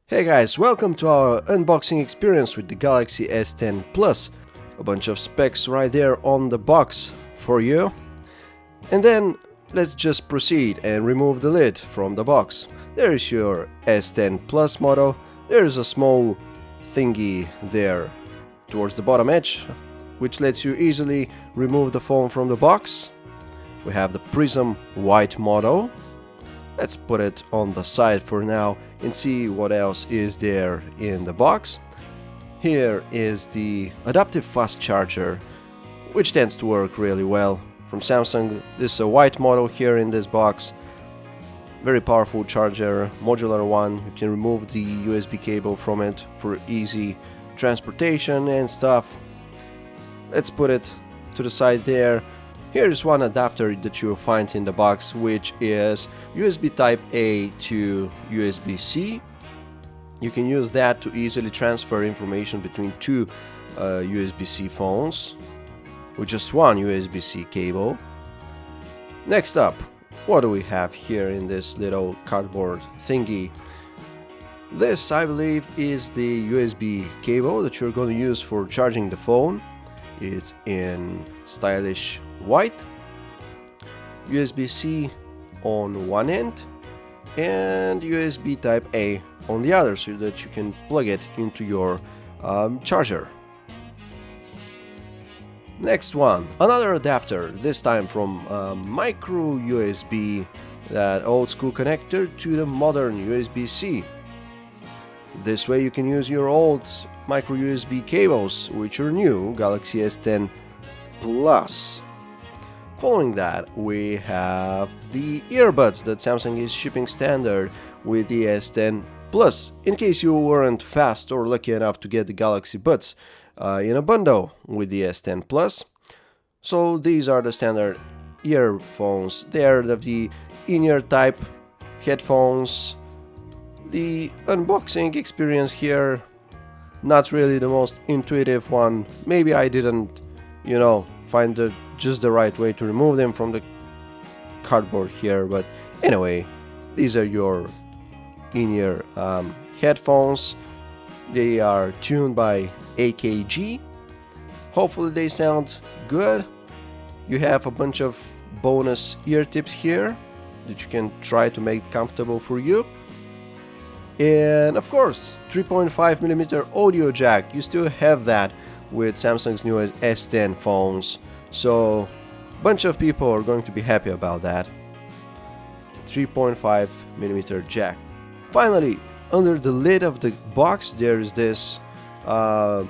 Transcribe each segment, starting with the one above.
Hey guys, welcome to our unboxing experience with the Galaxy S10 Plus. A bunch of specs right there on the box for you. And then let's just proceed and remove the lid from the box. There is your S10 Plus model. There is a small thingy there towards the bottom edge, which lets you easily remove the phone from the box. We have the Prism White model. Let's put it on the side for now and see what else is there in the box. Here is the adaptive fast charger, which tends to work really well. From Samsung, this is a white model here in this box. Very powerful charger, modular one. You can remove the USB cable from it for easy transportation and stuff. Let's put it to the side there. Here is one adapter that you will find in the box, which is USB Type A to USB-C. You can use that to easily transfer information between two USB-C phones with just one USB-C cable. Next up, what do we have here in this little cardboard thingy? This, I believe, is the USB cable that you're going to use for charging the phone. It's in stylish white, USB-C on one end and USB Type A on the other, so that you can plug it into your charger. Next one, another adapter, this time from micro USB, that old school connector to the modern USB-C. This way you can use your old micro USB cables with your new Galaxy S10 Plus. Following that, we have the earbuds that Samsung is shipping standard with the S10 Plus, in case you weren't fast or lucky enough to get the Galaxy Buds in a bundle with the S10 Plus. So these are the standard earphones. They're the in-ear type headphones. The unboxing experience here, not really the most intuitive one. Maybe I didn't, find just the right way to remove them from the cardboard here, but anyway, these are your in-ear headphones. They are tuned by AKG. Hopefully they sound good. You have a bunch of bonus ear tips here that you can try to make comfortable for you. And of course, 3.5mm audio jack. You still have that with Samsung's newest S10 phones. So a bunch of people are going to be happy about that. 3.5mm jack. Finally, under the lid of the box, there is this, the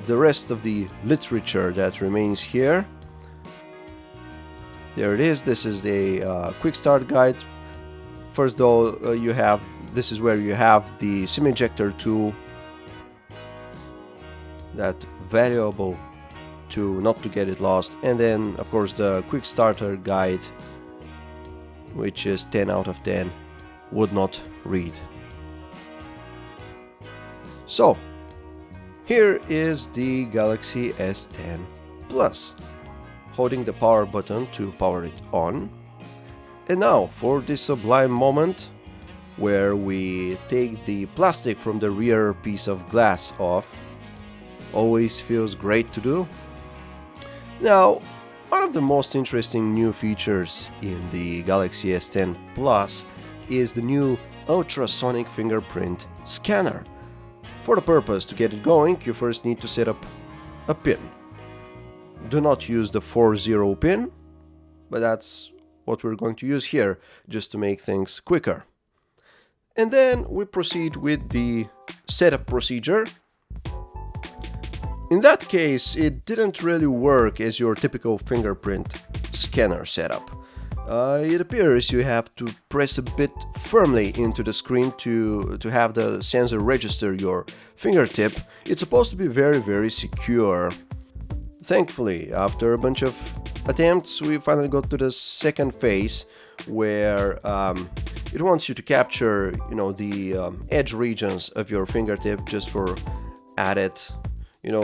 rest of the literature that remains here. There it is. This is the quick start guide. First though, this is where you have the SIM ejector tool, that valuable to not to get it lost, and then of course the quick starter guide, which is 10 out of 10, would not read. So here is the Galaxy S10 Plus, holding the power button to power it on. And now for this sublime moment where we take the plastic from the rear piece of glass off. Always feels great to do. Now, one of the most interesting new features in the Galaxy S10 Plus is the new ultrasonic fingerprint scanner. For the purpose to get it going, you first need to set up a pin. Do not use the 40 pin, but that's what we're going to use here, just to make things quicker. And then we proceed with the setup procedure. In that case, it didn't really work as your typical fingerprint scanner setup. It appears you have to press a bit firmly into the screen to have the sensor register your fingertip. It's supposed to be very, very secure. Thankfully, after a bunch of attempts, we finally got to the second phase where it wants you to capture, the edge regions of your fingertip just for added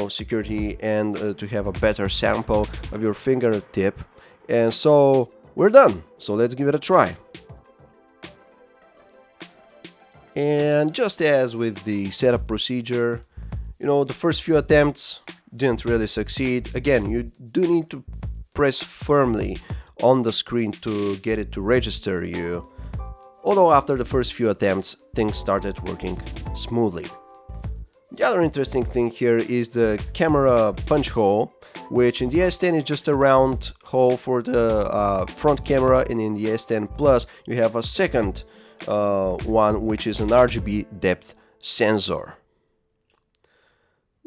security and to have a better sample of your fingertip. And so we're done. So let's give it a try. And just as with the setup procedure, the first few attempts didn't really succeed. Again, you do need to press firmly on the screen to get it to register you. Although after the first few attempts, things started working smoothly. The other interesting thing here is the camera punch hole, which in the S10 is just a round hole for the front camera, and in the S10 Plus you have a second one, which is an RGB depth sensor.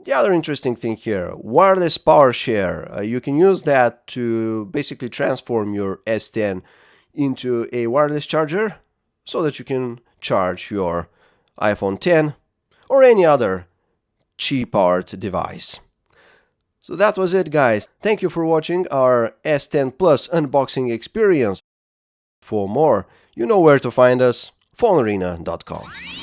The other interesting thing here, wireless PowerShare. You can use that to basically transform your S10 into a wireless charger so that you can charge your iPhone X or any other cheap-powered device. So that was it, guys. Thank you for watching our S10 Plus unboxing experience. For more, you know where to find us, PhoneArena.com.